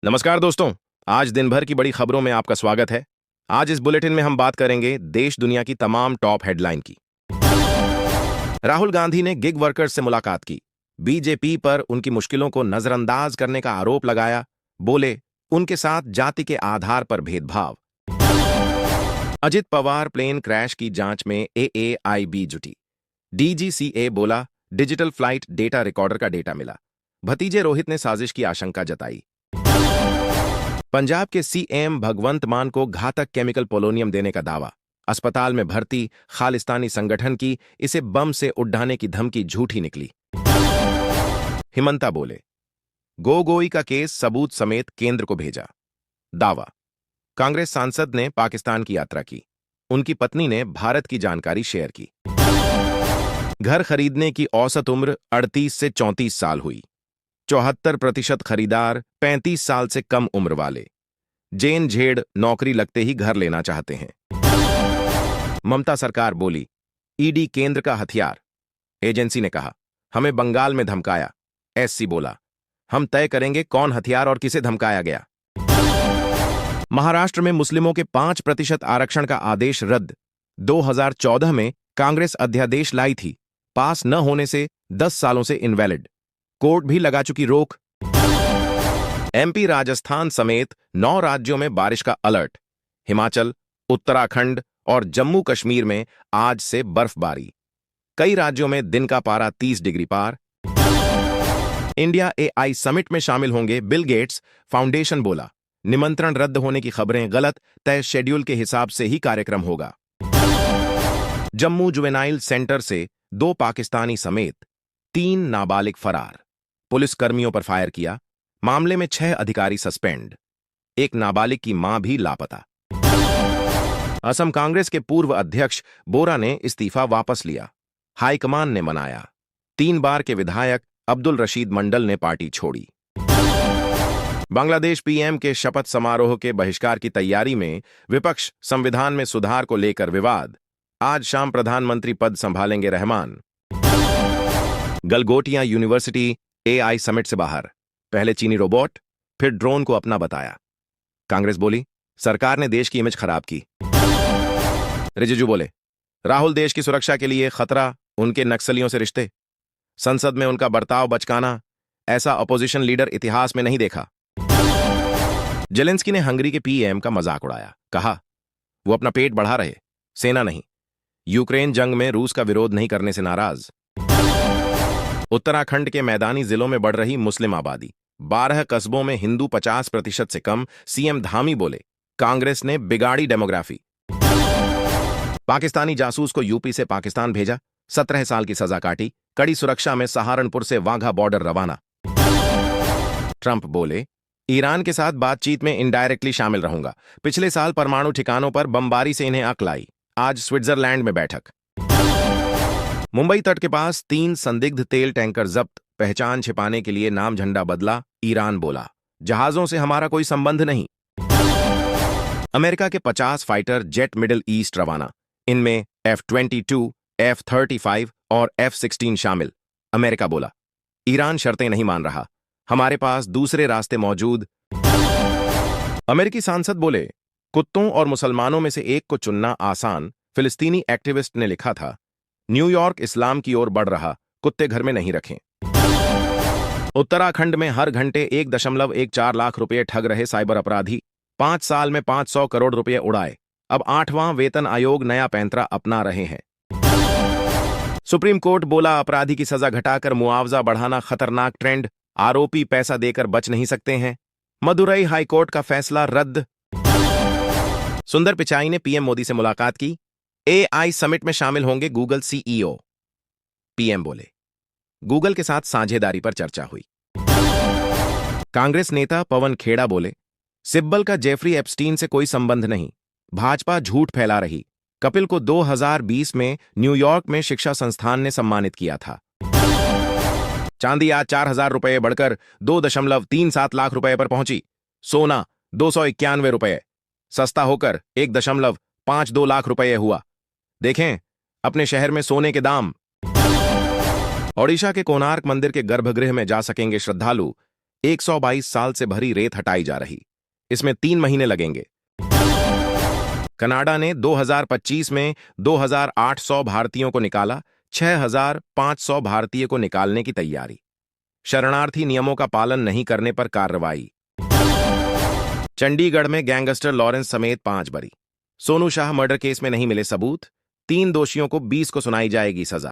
नमस्कार दोस्तों। आज दिन भर की बड़ी खबरों में आपका स्वागत है। आज इस बुलेटिन में हम बात करेंगे देश दुनिया की तमाम टॉप हेडलाइन की। राहुल गांधी ने गिग वर्कर्स से मुलाकात की, बीजेपी पर उनकी मुश्किलों को नजरअंदाज करने का आरोप लगाया, बोले उनके साथ जाति के आधार पर भेदभाव। अजित पवार प्लेन क्रैश की जांच में एएआईबी जुटी, डीजीसीए बोला डिजिटल फ्लाइट डेटा रिकॉर्डर का डेटा मिला, भतीजे रोहित ने साजिश की आशंका जताई। पंजाब के सीएम भगवंत मान को घातक केमिकल पोलोनियम देने का दावा, अस्पताल में भर्ती खालिस्तानी संगठन की इसे बम से उड़ाने की धमकी झूठी निकली। हिमंता बोले गोगोई का केस सबूत समेत केंद्र को भेजा, दावा कांग्रेस सांसद ने पाकिस्तान की यात्रा की, उनकी पत्नी ने भारत की जानकारी शेयर की। घर खरीदने की औसत उम्र 38 से 34 साल हुई, 74% खरीदार 35 साल से कम उम्र वाले। जेन झेड़ नौकरी लगते ही घर लेना चाहते हैं। ममता सरकार बोली ईडी केंद्र का हथियार, एजेंसी ने कहा हमें बंगाल में धमकाया, एससी बोला हम तय करेंगे कौन हथियार और किसे धमकाया गया। महाराष्ट्र में मुस्लिमों के 5% आरक्षण का आदेश रद्द, 2014 में कांग्रेस अध्यादेश लाई थी, पास न होने से 10 सालों से इनवैलिड, कोर्ट भी लगा चुकी रोक। एमपी राजस्थान समेत 9 राज्यों में बारिश का अलर्ट, हिमाचल, उत्तराखंड और जम्मू कश्मीर में आज से बर्फबारी, कई राज्यों में दिन का पारा 30 डिग्री पार। इंडिया एआई समिट में शामिल होंगे बिल गेट्स, फाउंडेशन बोला निमंत्रण रद्द होने की खबरें गलत, तय शेड्यूल के हिसाब से ही कार्यक्रम होगा। जम्मू जुवेनाइल सेंटर से 2 पाकिस्तानी समेत 3 नाबालिग फरार, पुलिस कर्मियों पर फायर किया, मामले में 6 अधिकारी सस्पेंड, एक नाबालिग की मां भी लापता। असम कांग्रेस के पूर्व अध्यक्ष बोरा ने इस्तीफा वापस लिया, हाईकमान ने मनाया। 3 बार के विधायक अब्दुल रशीद मंडल ने पार्टी छोड़ी। बांग्लादेश पीएम के शपथ समारोह के बहिष्कार की तैयारी में विपक्ष, संविधान में सुधार को लेकर विवाद, आज शाम प्रधानमंत्री पद संभालेंगे Rahman. Galgotia university AI summit से बाहर, पहले चीनी रोबोट फिर ड्रोन को अपना बताया, कांग्रेस बोली सरकार ने देश की इमेज खराब की। रिजिजू बोले राहुल देश की सुरक्षा के लिए खतरा, उनके नक्सलियों से रिश्ते, संसद में उनका बर्ताव बचकाना, ऐसा अपोजिशन लीडर इतिहास में नहीं देखा। जेलेंस्की ने हंगरी के पीएम का मजाक उड़ाया, कहा वो अपना पेट बढ़ा रहे, सेना नहीं। यूक्रेन जंग में रूस का विरोध नहीं करने से नाराज। उत्तराखंड के मैदानी जिलों में बढ़ रही मुस्लिम आबादी, 12 कस्बों में हिंदू 50% से कम, सीएम धामी बोले कांग्रेस ने बिगाड़ी डेमोग्राफी। पाकिस्तानी जासूस को यूपी से पाकिस्तान भेजा, 17 साल की सजा काटी, कड़ी सुरक्षा में सहारनपुर से वाघा बॉर्डर रवाना। ट्रंप बोले ईरान के साथ बातचीत में इनडायरेक्टली शामिल रहूंगा, पिछले साल परमाणु ठिकानों पर बमबारी से इन्हें अक्ल आई, आज स्विट्जरलैंड में बैठक। मुंबई तट के पास 3 संदिग्ध तेल टैंकर जब्त, पहचान छिपाने के लिए नाम झंडा बदला, ईरान बोला जहाजों से हमारा कोई संबंध नहीं। अमेरिका के 50 फाइटर जेट मिडिल ईस्ट रवाना, इनमें F-22, F-35 और F-16 शामिल, अमेरिका बोला ईरान शर्तें नहीं मान रहा, हमारे पास दूसरे रास्ते मौजूद। अमेरिकी सांसद बोले कुत्तों और मुसलमानों में से एक को चुनना आसान, फिलिस्तीनी एक्टिविस्ट ने लिखा था न्यूयॉर्क इस्लाम की ओर बढ़ रहा, कुत्ते घर में नहीं रखें। उत्तराखंड में हर घंटे 1.14 लाख रुपए ठग रहे साइबर अपराधी, 5 साल में 500 करोड़ रुपए उड़ाए, अब 8वां वेतन आयोग नया पैंतरा अपना रहे हैं। सुप्रीम कोर्ट बोला अपराधी की सजा घटाकर मुआवजा बढ़ाना खतरनाक ट्रेंड, आरोपी पैसा देकर बच नहीं सकते हैं। मदुरई हाईकोर्ट का फैसला रद्द। सुंदर पिचाई ने पीएम मोदी से मुलाकात की, एआई समिट में शामिल होंगे गूगल सीईओ, पीएम बोले गूगल के साथ साझेदारी पर चर्चा हुई। कांग्रेस नेता पवन खेड़ा बोले सिब्बल का जेफरी एप्स्टीन से कोई संबंध नहीं, भाजपा झूठ फैला रही, कपिल को 2020 में न्यूयॉर्क में शिक्षा संस्थान ने सम्मानित किया था। चांदी आज 4,000 रुपये बढ़कर 2.37 लाख रुपए पर पहुंची, सोना 291 रुपये, सस्ता होकर 1.52 लाख रुपये हुआ। देखें अपने शहर में सोने के दाम। ओडिशा के कोणार्क मंदिर के गर्भगृह में जा सकेंगे श्रद्धालु, 122 साल से भरी रेत हटाई जा रही। इसमें 3 महीने लगेंगे। कनाडा ने 2025 में 2,800 भारतीयों को निकाला, 6,500 भारतीय को निकालने की तैयारी। शरणार्थी नियमों का पालन नहीं करने पर कार्रवाई। चंडीगढ़ में गैंगस्टर लॉरेंस समेत 5 बरी। सोनू शाह मर्डर केस में नहीं मिले सबूत। 3 दोषियों को 20 को सुनाई जाएगी सजा।